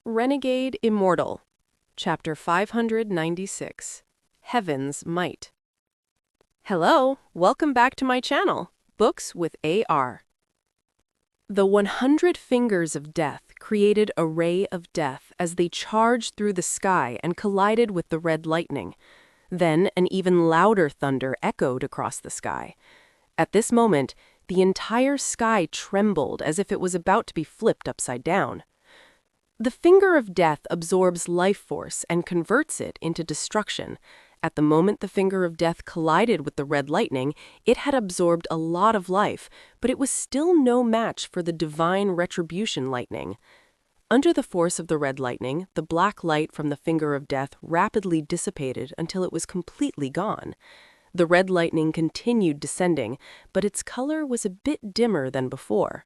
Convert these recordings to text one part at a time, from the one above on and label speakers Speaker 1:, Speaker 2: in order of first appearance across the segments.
Speaker 1: Renegade Immortal, Chapter 596, Heaven's Might. Hello, welcome back to my channel, Books with AR. The 100 Fingers of Death created a ray of death as they charged through the sky and collided with the red lightning. Then an even louder thunder echoed across the sky. At this moment, the entire sky trembled as if it was about to be flipped upside down. The Finger of Death absorbs life force and converts it into destruction. At the moment the Finger of Death collided with the red lightning, it had absorbed a lot of life, but it was still no match for the divine retribution lightning. Under the force of the red lightning, the black light from the Finger of Death rapidly dissipated until it was completely gone. The red lightning continued descending, but its color was a bit dimmer than before.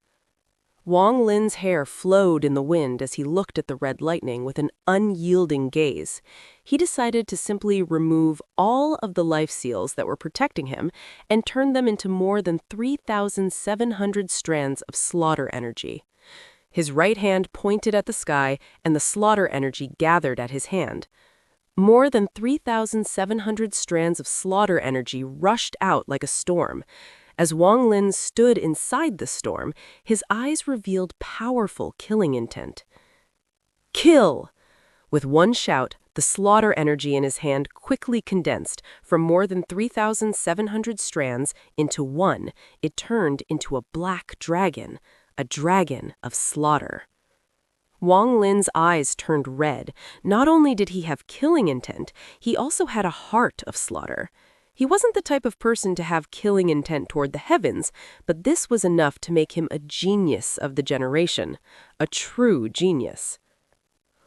Speaker 1: Wang Lin's hair flowed in the wind as he looked at the red lightning with an unyielding gaze. He decided to simply remove all of the life seals that were protecting him and turn them into more than 3,700 strands of slaughter energy. His right hand pointed at the sky, and the slaughter energy gathered at his hand. More than 3,700 strands of slaughter energy rushed out like a storm. As Wang Lin stood inside the storm, his eyes revealed powerful killing intent. Kill! With one shout, the slaughter energy in his hand quickly condensed. From more than 3,700 strands into one, it turned into a black dragon, a dragon of slaughter. Wang Lin's eyes turned red. Not only did he have killing intent, he also had a heart of slaughter. He wasn't the type of person to have killing intent toward the heavens, but this was enough to make him a genius of the generation, a true genius.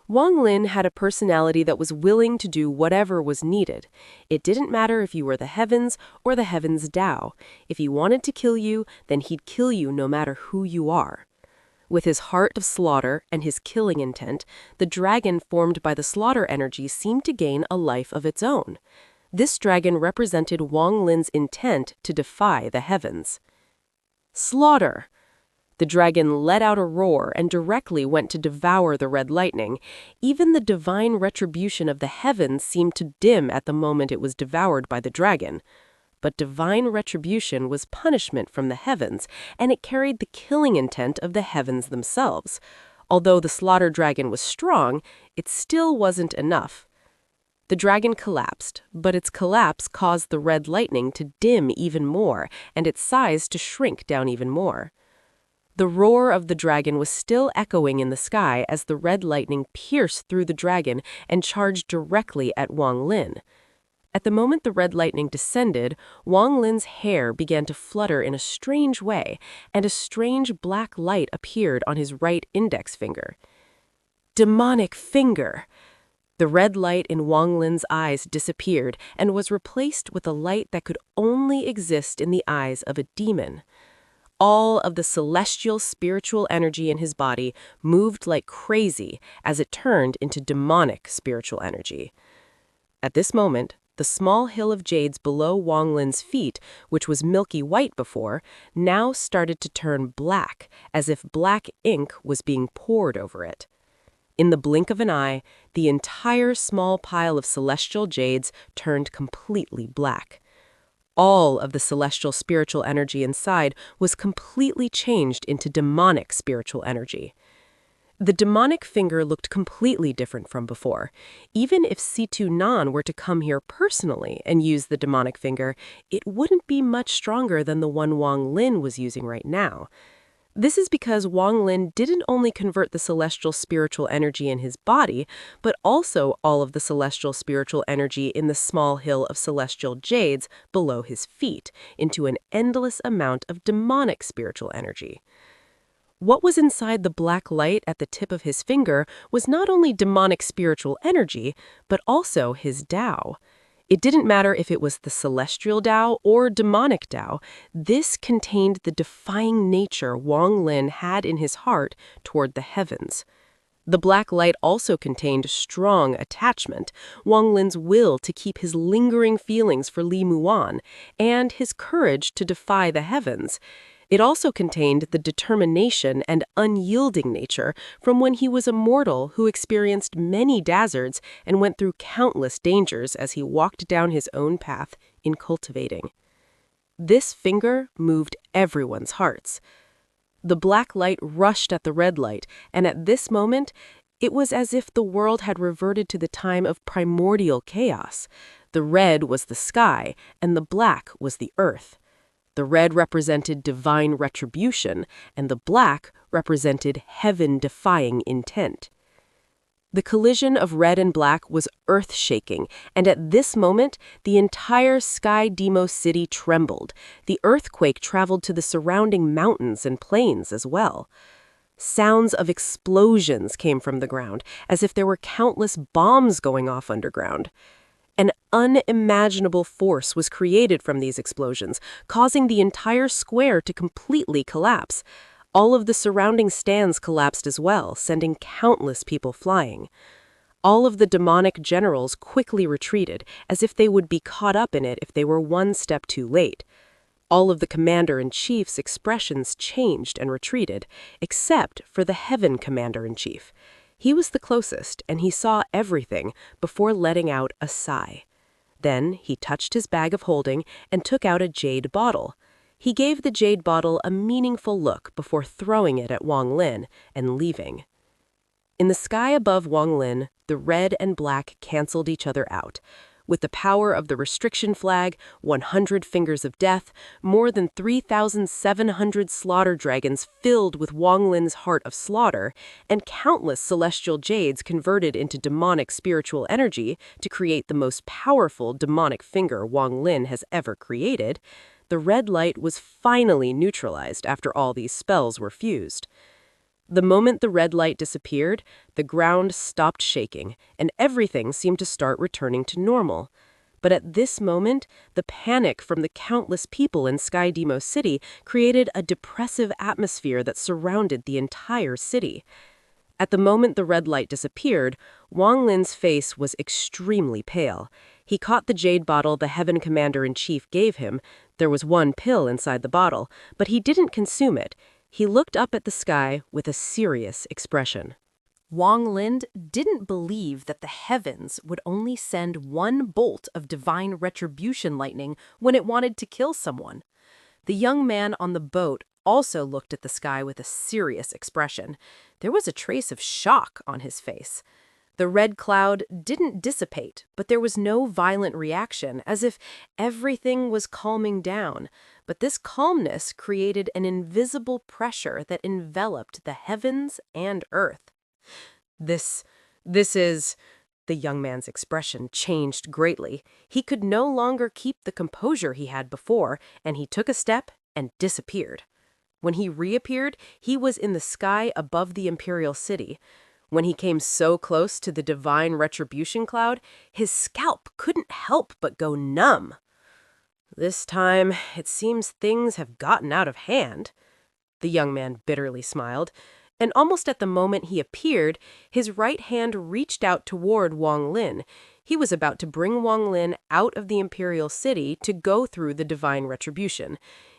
Speaker 1: Wang Lin had a personality that was willing to do whatever was needed. It didn't matter if you were the heavens or the heavens' Tao. If he wanted to kill you, then he'd kill you no matter who you are. With his heart of slaughter and his killing intent, the dragon formed by the slaughter energy seemed to gain a life of its own. This dragon represented Wang Lin's intent to defy the heavens. Slaughter! The dragon let out a roar and directly went to devour the red lightning. Even the divine retribution of the heavens seemed to dim at the moment it was devoured by the dragon. But divine retribution was punishment from the heavens, and it carried the killing intent of the heavens themselves. Although the slaughter dragon was strong, it still wasn't enough. The dragon collapsed, but its collapse caused the red lightning to dim even more and its size to shrink down even more. The roar of the dragon was still echoing in the sky as the red lightning pierced through the dragon and charged directly at Wang Lin. At the moment the red lightning descended, Wang Lin's hair began to flutter in a strange way, and a strange black light appeared on his right index finger. Demonic finger! The red light in Wang Lin's eyes disappeared and was replaced with a light that could only exist in the eyes of a demon. All of the celestial spiritual energy in his body moved like crazy as it turned into demonic spiritual energy. At this moment, the small hill of jades below Wang Lin's feet, which was milky white before, now started to turn black, as if black ink was being poured over it. In the blink of an eye, the entire small pile of celestial jades turned completely black. All of the celestial spiritual energy inside was completely changed into demonic spiritual energy. The demonic finger looked completely different from before. Even if Situ Nan were to come here personally and use the demonic finger, it wouldn't be much stronger than the one Wang Lin was using right now. This is because Wang Lin didn't only convert the celestial spiritual energy in his body, but also all of the celestial spiritual energy in the small hill of celestial jades below his feet into an endless amount of demonic spiritual energy. What was inside the black light at the tip of his finger was not only demonic spiritual energy, but also his Tao. It didn't matter if it was the celestial Tao or demonic Tao. This contained the defying nature Wang Lin had in his heart toward the heavens. The black light also contained strong attachment, Wang Lin's will to keep his lingering feelings for Li Muan, and his courage to defy the heavens. It also contained the determination and unyielding nature from when he was a mortal who experienced many dazzards and went through countless dangers as he walked down his own path in cultivating. This finger moved everyone's hearts. The black light rushed at the red light, and at this moment, it was as if the world had reverted to the time of primordial chaos. The red was the sky, and the black was the earth. The red represented divine retribution, and the black represented heaven-defying intent. The collision of red and black was earth-shaking, and at this moment, the entire Sky Demo city trembled. The earthquake traveled to the surrounding mountains and plains as well. Sounds of explosions came from the ground, as if there were countless bombs going off underground. An unimaginable force was created from these explosions, causing the entire square to completely collapse. All of the surrounding stands collapsed as well, sending countless people flying. All of the demonic generals quickly retreated, as if they would be caught up in it if they were one step too late. All of the commander-in-chief's expressions changed and retreated, except for the Heaven Commander-in-Chief. He was the closest, and he saw everything before letting out a sigh. Then he touched his bag of holding and took out a jade bottle. He gave the jade bottle a meaningful look before throwing it at Wang Lin and leaving. In the sky above Wang Lin, the red and black canceled each other out. With the power of the restriction flag, 100 fingers of death, more than 3,700 slaughter dragons filled with Wang Lin's heart of slaughter, and countless celestial jades converted into demonic spiritual energy to create the most powerful demonic finger Wang Lin has ever created, the red light was finally neutralized after all these spells were fused. The moment the red light disappeared, the ground stopped shaking, and everything seemed to start returning to normal. But at this moment, the panic from the countless people in Sky Demo City created a depressive atmosphere that surrounded the entire city. At the moment the red light disappeared, Wang Lin's face was extremely pale. He caught the jade bottle the Heaven Commander-in-Chief gave him. There was one pill inside the bottle, but he didn't consume it. He looked up at the sky with a serious expression. Wang Lin didn't believe that the heavens would only send one bolt of divine retribution lightning when it wanted to kill someone. The young man on the boat also looked at the sky with a serious expression. There was a trace of shock on his face. The red cloud didn't dissipate, but there was no violent reaction, as if everything was calming down. But this calmness created an invisible pressure that enveloped the heavens and earth. This is... The young man's expression changed greatly. He could no longer keep the composure he had before, and he took a step and disappeared. When he reappeared, he was in the sky above the Imperial City. When he came so close to the divine retribution cloud, his scalp couldn't help but go numb. This time, it seems things have gotten out of hand. The young man bitterly smiled, and almost at the moment he appeared, his right hand reached out toward Wang Lin. He was about to bring Wang Lin out of the Imperial City to go through the divine retribution.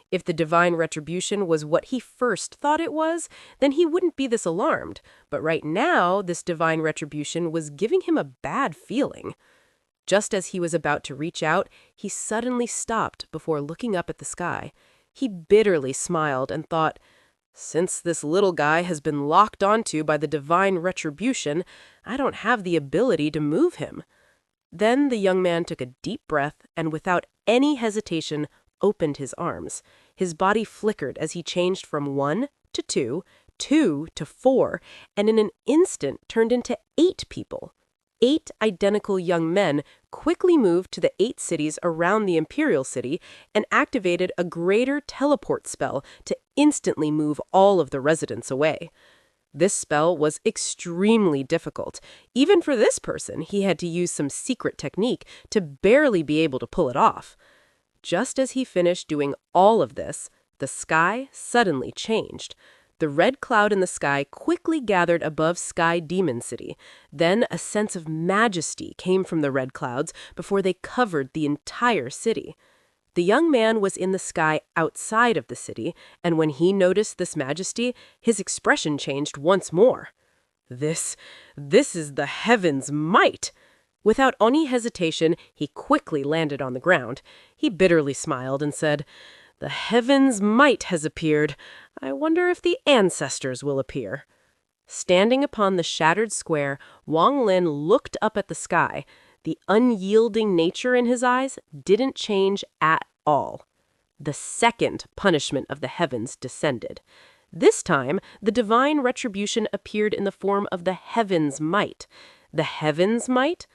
Speaker 1: If the divine retribution was what he first thought it was, then he wouldn't be this alarmed. But right now, this divine retribution was giving him a bad feeling. Just as he was about to reach out, he suddenly stopped before looking up at the sky. He bitterly smiled and thought, since this little guy has been locked onto by the divine retribution, I don't have the ability to move him. Then the young man took a deep breath and without any hesitation opened his arms. His body flickered as he changed from 1 to 2, 2 to 4, and in an instant turned into 8 people. 8 identical young men quickly moved to the 8 cities around the Imperial City and activated a greater teleport spell to instantly move all of the residents away. This spell was extremely difficult. Even for this person, he had to use some secret technique to barely be able to pull it off. Just as he finished doing all of this, the sky suddenly changed. The red cloud in the sky quickly gathered above Sky Demon City. Then a sense of majesty came from the red clouds before they covered the entire city. The young man was in the sky outside of the city, and when he noticed this majesty, his expression changed once more. This is the heaven's might! Without any hesitation, he quickly landed on the ground. He bitterly smiled and said, "The heaven's might has appeared. I wonder if the ancestors will appear." Standing upon the shattered square, Wang Lin looked up at the sky. The unyielding nature in his eyes didn't change at all. The second punishment of the heavens descended. This time, the divine retribution appeared in the form of the heaven's might. The heaven's might?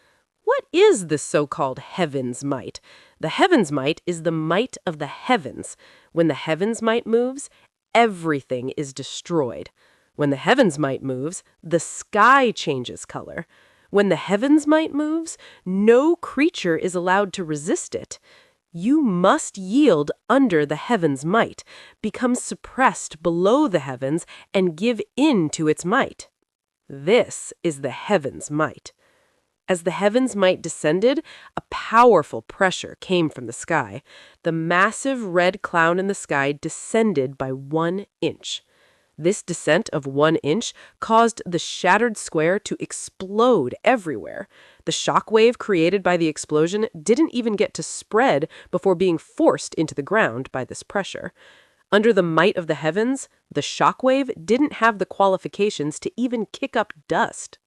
Speaker 1: What is this so-called heaven's might? The heaven's might is the might of the heavens. When the heaven's might moves, everything is destroyed. When the heaven's might moves, the sky changes color. When the heaven's might moves, no creature is allowed to resist it. You must yield under the heaven's might, become suppressed below the heavens, and give in to its might. This is the heaven's might. As the heaven's might descended, a powerful pressure came from the sky. The massive red cloud in the sky descended by 1 inch. This descent of 1 inch caused the shattered square to explode everywhere. The shock wave created by the explosion didn't even get to spread before being forced into the ground by this pressure. Under the might of the heavens, the shock wave didn't have the qualifications to even kick up dust.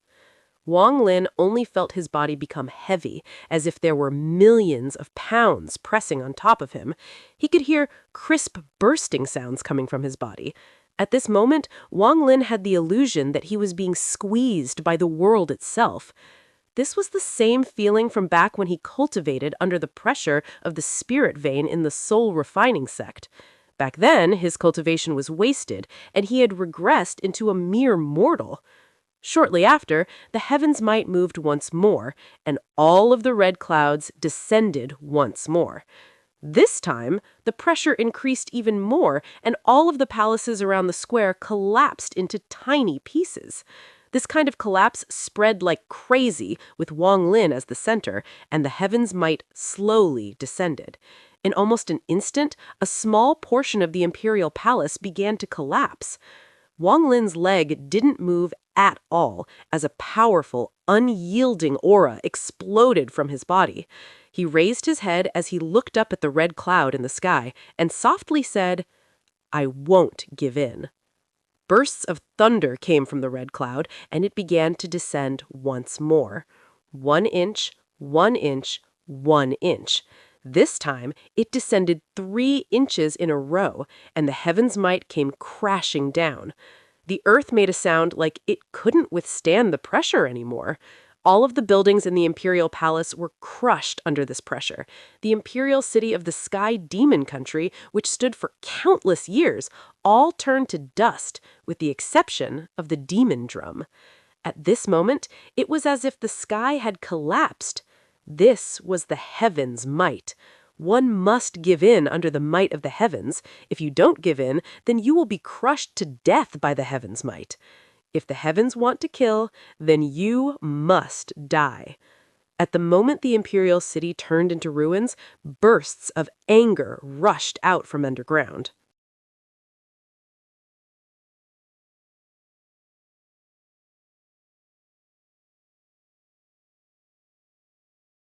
Speaker 1: Wang Lin only felt his body become heavy, as if there were millions of pounds pressing on top of him. He could hear crisp bursting sounds coming from his body. At this moment, Wang Lin had the illusion that he was being squeezed by the world itself. This was the same feeling from back when he cultivated under the pressure of the spirit vein in the soul refining sect. Back then, his cultivation was wasted, and he had regressed into a mere mortal. Shortly after, the heaven's might moved once more, and all of the red clouds descended once more. This time, the pressure increased even more, and all of the palaces around the square collapsed into tiny pieces. This kind of collapse spread like crazy, with Wang Lin as the center, and the heaven's might slowly descended. In almost an instant, a small portion of the imperial palace began to collapse. Wang Lin's leg didn't move at all as a powerful, unyielding aura exploded from his body. He raised his head as he looked up at the red cloud in the sky and softly said, "I won't give in." Bursts of thunder came from the red cloud, and it began to descend once more. 1 inch, 1 inch, 1 inch. This time, it descended 3 inches in a row, and the heaven's might came crashing down. The earth made a sound like it couldn't withstand the pressure anymore. All of the buildings in the imperial palace were crushed under this pressure. The imperial city of the Sky Demon Country, which stood for countless years, all turned to dust, with the exception of the demon drum. At this moment, it was as if the sky had collapsed. This was the heaven's might. One must give in under the might of the heavens. If you don't give in, then you will be crushed to death by the heaven's might. If the heavens want to kill, then you must die. At the moment the imperial city turned into ruins, bursts of anger rushed out from underground.